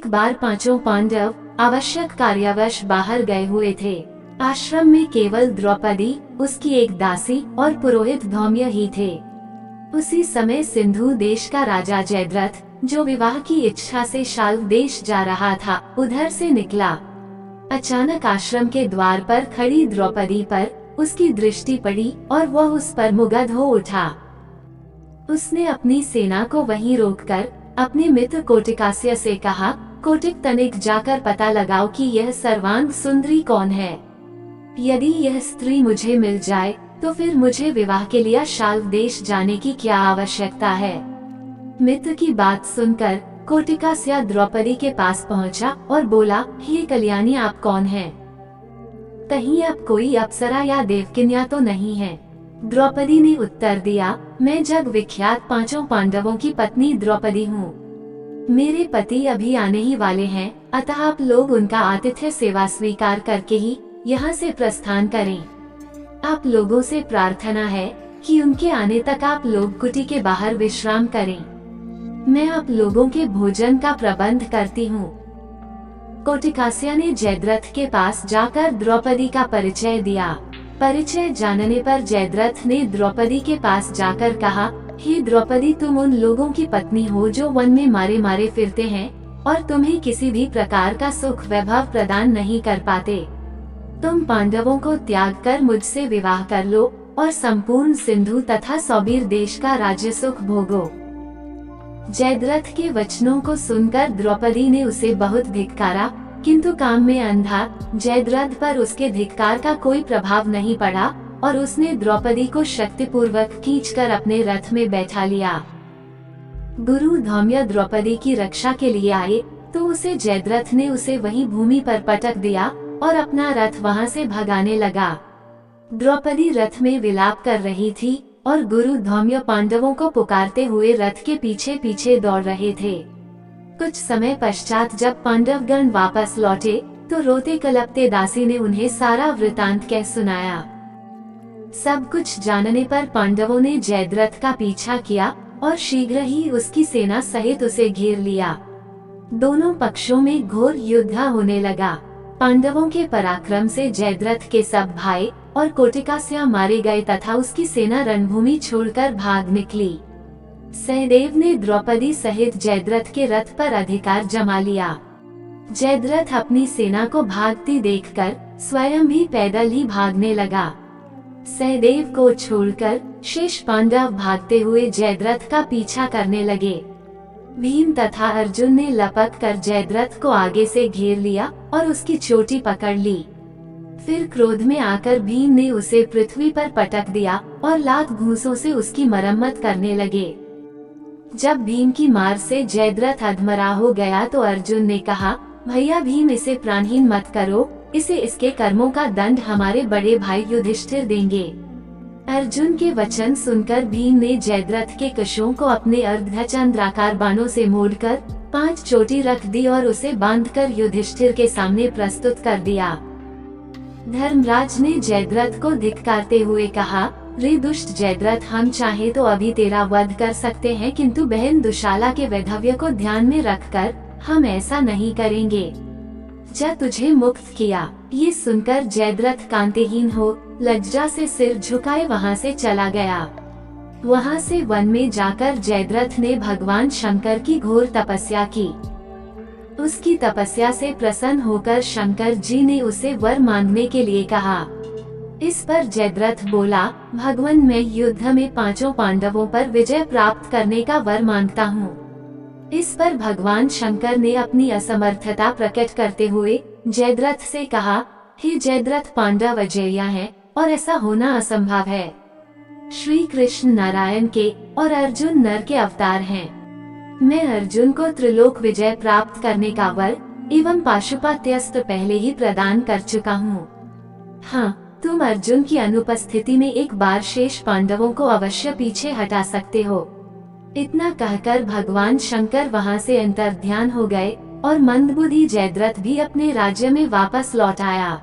एक बार पांचों पांडव आवश्यक कार्यवश बाहर गए हुए थे। आश्रम में केवल द्रौपदी, उसकी एक दासी और पुरोहित धौम्य ही थे। उसी समय सिंधु देश का राजा जयद्रथ, जो विवाह की इच्छा से शाल्व देश जा रहा था, उधर से निकला। अचानक आश्रम के द्वार पर खड़ी द्रौपदी पर उसकी दृष्टि पड़ी और वह उस पर मुग्ध हो उठा। उसने अपनी सेना को वहीं रोककर अपने मित्र कोटिकास्य से कहा, कोटिक तनिक जाकर पता लगाओ कि यह सर्वांग सुंदरी कौन है। यदि यह स्त्री मुझे मिल जाए तो फिर मुझे विवाह के लिए शाल्व देश जाने की क्या आवश्यकता है। मित्र की बात सुनकर कोटिकास्य द्रौपदी के पास पहुंचा और बोला, हे कल्याणी, आप कौन हैं? कहीं आप कोई अप्सरा या देवकन्या तो नहीं है? द्रौपदी ने उत्तर दिया, मैं जग विख्यात पांचों पांडवों की पत्नी द्रौपदी हूँ। मेरे पति अभी आने ही वाले हैं, अतः आप लोग उनका आतिथ्य सेवा स्वीकार करके ही यहाँ से प्रस्थान करें। आप लोगों से प्रार्थना है कि उनके आने तक आप लोग कुटी के बाहर विश्राम करें। मैं आप लोगों के भोजन का प्रबंध करती हूँ। कोटिकास्य ने जयद्रथ के पास जाकर द्रौपदी का परिचय दिया। परिचय जानने पर जयद्रथ ने द्रौपदी के पास जाकर कहा, हे द्रौपदी, तुम उन लोगों की पत्नी हो जो वन में मारे मारे फिरते हैं और तुम्हें किसी भी प्रकार का सुख वैभव प्रदान नहीं कर पाते। तुम पांडवों को त्याग कर मुझसे विवाह कर लो और संपूर्ण सिंधु तथा सौबीर देश का राज्य सुख भोगो। जयद्रथ के वचनों को सुनकर द्रौपदी ने उसे बहुत धिक्कारा, किंतु काम में अंधा जयद्रथ पर उसके धिक्कार का कोई प्रभाव नहीं पड़ा और उसने द्रौपदी को शक्तिपूर्वक खींचकर अपने रथ में बैठा लिया। गुरु धौम्य द्रौपदी की रक्षा के लिए आए तो उसे जयद्रथ ने उसे वहीं भूमि पर पटक दिया और अपना रथ वहां से भगाने लगा। द्रौपदी रथ में विलाप कर रही थी और गुरु धौम्य पांडवों को पुकारते हुए रथ के पीछे पीछे दौड़ रहे थे। कुछ समय पश्चात जब पांडवगण वापस लौटे तो रोते कलपते दासी ने उन्हें सारा वृतांत कह सुनाया। सब कुछ जानने पर पांडवों ने जयद्रथ का पीछा किया और शीघ्र ही उसकी सेना सहित उसे घेर लिया। दोनों पक्षों में घोर युद्ध होने लगा। पांडवों के पराक्रम से जयद्रथ के सब भाई और कोटिकास्य मारे गए तथा उसकी सेना रणभूमि छोड़कर भाग निकली। सहदेव ने द्रौपदी सहित जयद्रथ के रथ पर अधिकार जमा लिया। जयद्रथ अपनी सेना को भागती देखकर स्वयं भी पैदल ही भागने लगा। सहदेव को छोड़कर शेष पांडव भागते हुए जयद्रथ का पीछा करने लगे। भीम तथा अर्जुन ने लपक कर जयद्रथ को आगे से घेर लिया और उसकी चोटी पकड़ ली। फिर क्रोध में आकर भीम ने उसे पृथ्वी पर पटक दिया और लात घूंसों से उसकी मरम्मत करने लगे। जब भीम की मार से जयद्रथ अधमरा हो गया तो अर्जुन ने कहा, भैया भीम, इसे प्राणहीन मत करो, इसे इसके कर्मों का दंड हमारे बड़े भाई युधिष्ठिर देंगे। अर्जुन के वचन सुनकर भीम ने जयद्रथ के कशों को अपने अर्धचंद्राकार बाणों से मोड़कर 5 चोटी रख दी और उसे बांधकर युधिष्ठिर के सामने प्रस्तुत कर दिया। धर्मराज ने जयद्रथ को धिक्कारते हुए कहा, रे दुष्ट जयद्रथ, हम चाहे तो अभी तेरा वध कर सकते हैं, किंतु बहन दुशाला के वैधव्य को ध्यान में रखकर हम ऐसा नहीं करेंगे। जा तुझे मुक्त किया। ये सुनकर जयद्रथ कांतिहीन हो लज्जा से सिर झुकाए वहां से चला गया। वहां से वन में जाकर जयद्रथ ने भगवान शंकर की घोर तपस्या की। उसकी तपस्या से प्रसन्न होकर शंकर जी ने उसे वर मांगने के लिए कहा। इस पर जयद्रथ बोला, भगवान, मैं युद्ध में पांचों पांडवों पर विजय प्राप्त करने का वर मांगता हूँ। इस पर भगवान शंकर ने अपनी असमर्थता प्रकट करते हुए जयद्रथ से कहा, हे जयद्रथ, पांडव अजेय हैं और ऐसा होना असंभव है। श्री कृष्ण नारायण के और अर्जुन नर के अवतार हैं। मैं अर्जुन को त्रिलोक विजय प्राप्त करने का वर एवं पाशुपतास्त्र पहले ही प्रदान कर चुका हूँ। हाँ, तुम अर्जुन की अनुपस्थिति में एक बार शेष पांडवों को अवश्य पीछे हटा सकते हो। इतना कहकर भगवान शंकर वहां से अंतर्ध्यान हो गए और मंदबुद्धि जयद्रथ भी अपने राज्य में वापस लौट आया।